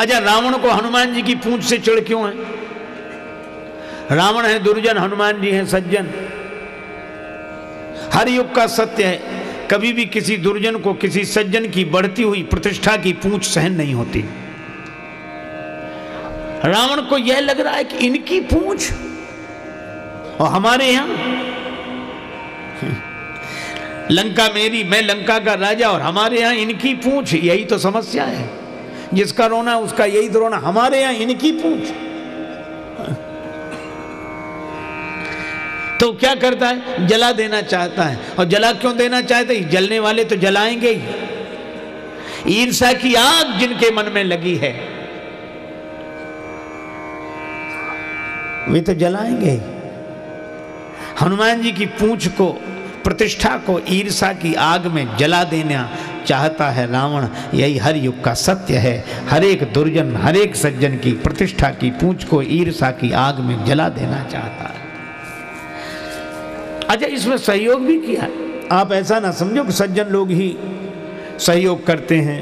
अच्छा, रावण को हनुमान जी की पूंछ से चिढ़ क्यों है? रावण है दुर्जन, हनुमान जी हैं सज्जन। हर युग का सत्य है, कभी भी किसी दुर्जन को किसी सज्जन की बढ़ती हुई प्रतिष्ठा की पूंछ सहन नहीं होती। रावण को यह लग रहा है कि इनकी पूंछ और हमारे यहां लंका मेरी, मैं लंका का राजा और हमारे यहां इनकी पूंछ, यही तो समस्या है। जिसका रोना उसका यही तो रोना, हमारे यहां इनकी पूंछ। तो क्या करता है? जला देना चाहता है। और जला क्यों देना चाहता है? जलने वाले तो जलाएंगे ही। ईर्ष्या की आग जिनके मन में लगी है वे तो जलाएंगे ही। हनुमान जी की पूंछ को, प्रतिष्ठा को ईर्ष्या की आग में जला देना चाहता है रावण। यही हर युग का सत्य है। हर एक दुर्जन, हर एक सज्जन की प्रतिष्ठा की पूंछ को ईर्ष्या की आग में जला देना चाहता है। अच्छा, इसमें सहयोग भी किया। आप ऐसा ना समझो कि सज्जन लोग ही सहयोग करते हैं,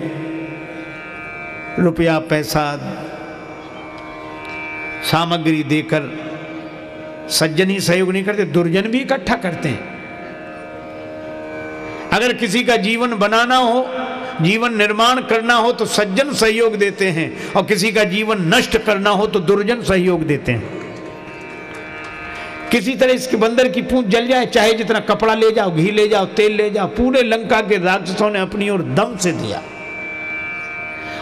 रुपया पैसा सामग्री देकर सज्जन ही सहयोग नहीं करते, दुर्जन भी इकट्ठा करते हैं। अगर किसी का जीवन बनाना हो, जीवन निर्माण करना हो तो सज्जन सहयोग देते हैं, और किसी का जीवन नष्ट करना हो तो दुर्जन सहयोग देते हैं। किसी तरह इसके बंदर की पूंछ जल जाए, चाहे जितना कपड़ा ले जाओ, घी ले जाओ, तेल ले जाओ, पूरे लंका के राक्षसों ने अपनी ओर दम से दिया।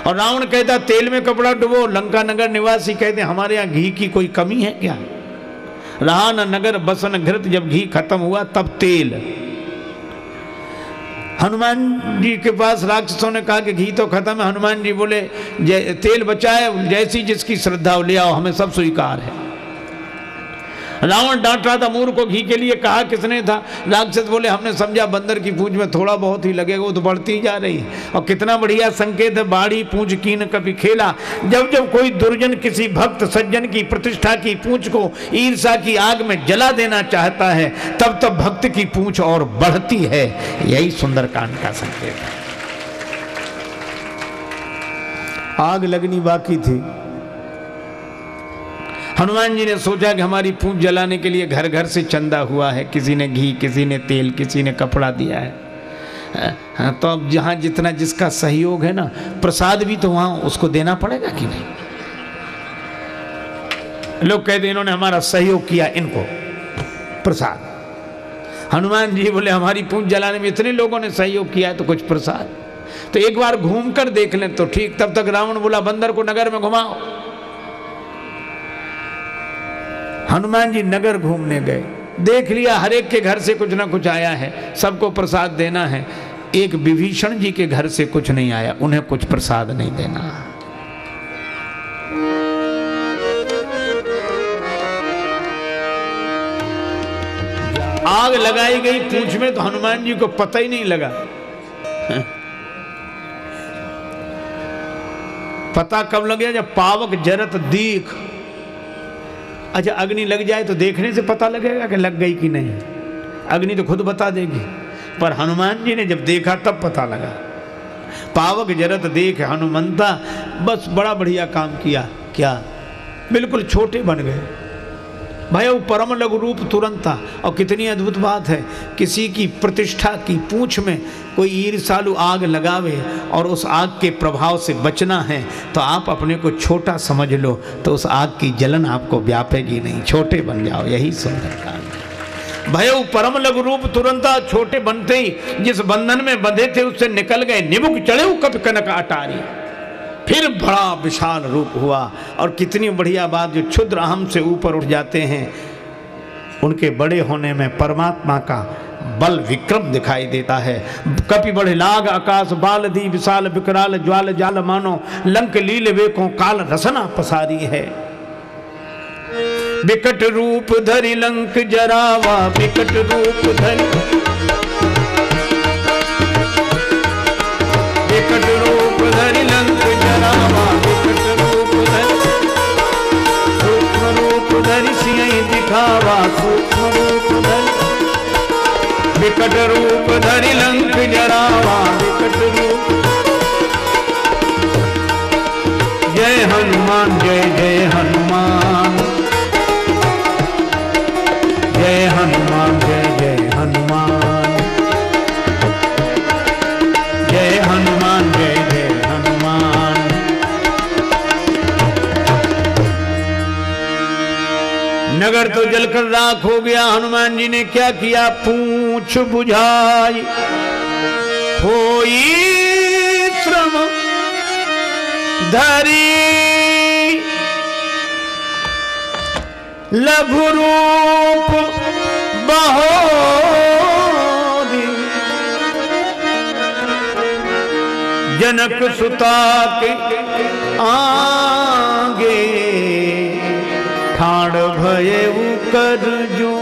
और रावण कहता तेल में कपड़ा डुबो, लंका नगर निवासी कहते हमारे यहाँ घी की कोई कमी है क्या? रहा न नगर बसन घृत, जब घी खत्म हुआ तब तेल। हनुमान जी के पास राक्षसों ने कहा कि घी तो खत्म है। हनुमान जी बोले तेल बचा है, जैसी जिसकी श्रद्धा हो ले आओ, हमें सब स्वीकार है। रावण डांट रहा था मूर्ख को, घी के लिए कहा किसने था? राक्षस बोले हमने समझा बंदर की पूंछ में थोड़ा बहुत ही लगेगा, वो तो बढ़ती ही जा रही है। और कितना बढ़िया संकेत है, बाड़ी पूंछ कीन कभी खेला। जब जब कोई दुर्जन किसी भक्त सज्जन की प्रतिष्ठा की पूंछ को ईर्ष्या की आग में जला देना चाहता है, तब तब भक्त की पूंछ और बढ़ती है। यही सुंदरकांड का संकेत है। आग लगनी बाकी थी। हनुमान जी ने सोचा कि हमारी पूंछ जलाने के लिए घर घर से चंदा हुआ है, किसी ने घी, किसी ने तेल, किसी ने कपड़ा दिया है। तो अब जहाँ जितना जिसका सहयोग है ना, प्रसाद भी तो वहाँ उसको देना पड़ेगा कि नहीं? लोग कहते हैं इन्होंने हमारा सहयोग किया, इनको प्रसाद। हनुमान जी बोले हमारी पूंछ जलाने में इतने लोगों ने सहयोग किया है तो कुछ प्रसाद। तो एक बार घूम कर देख लें तो ठीक। तब तक रावण बोला बंदर को नगर में घुमाओ। हनुमान जी नगर घूमने गए, देख लिया हर एक के घर से कुछ ना कुछ आया है, सबको प्रसाद देना है। एक विभीषण जी के घर से कुछ नहीं आया, उन्हें कुछ प्रसाद नहीं देना। आग लगाई गई पूंछ में तो हनुमान जी को पता ही नहीं लगा। पता कब लग गया? जब पावक जरत दीख। अच्छा, अग्नि लग जाए तो देखने से पता लगेगा कि लग गई कि नहीं? अग्नि तो खुद बता देगी, पर हनुमान जी ने जब देखा तब पता लगा। पावक जरत देख हनुमंता, बस बड़ा बढ़िया काम किया। क्या? बिल्कुल छोटे बन गए। भय परम लघु रूप तुरंता। और कितनी अद्भुत बात है, किसी की प्रतिष्ठा की पूंछ में कोई ईर्ष्यालु आग लगावे और उस आग के प्रभाव से बचना है तो आप अपने को छोटा समझ लो, तो उस आग की जलन आपको व्यापेगी नहीं। छोटे बन जाओ, यही सुंदर काम है। भय परम लघु रूप तुरंता, छोटे बनते ही जिस बंधन में बंधे थे उससे निकल गए। निबुक चढ़े कप कनक अटारी, फिर बड़ा विशाल रूप हुआ। और कितनी बढ़िया बात, जो क्षुद्र अहम से ऊपर उठ जाते हैं उनके बड़े होने में परमात्मा का बल विक्रम दिखाई देता है। कपि बढ़ लाग आकाश बाल दी, विशाल विकराल ज्वाल जाल मानो, लंक लील वेकों काल रसना पसारी है। विकट रूप धरि लंक जरावा, विकट रूप धरि, विकट रूप धरि लंक जरावा, विकट रूप धरि, सूक्ष्म रूप धरि सियहि दिखावा, सूक्ष्म रूप धरि, विकट रूप धरि लंक जरावा, विकट रूप जय हनुमान जय जय हनुमान, जय हनुमान जय जय हनुमान, जय हनुमान जय जय हनुमान। नगर तो जलकर राख हो गया। हनुमान जी ने क्या किया? पूंछ बुझाई होई श्रम धरी, लघु रूप बहोरी, जनक सुता के आगे ठाड़ भये कर जो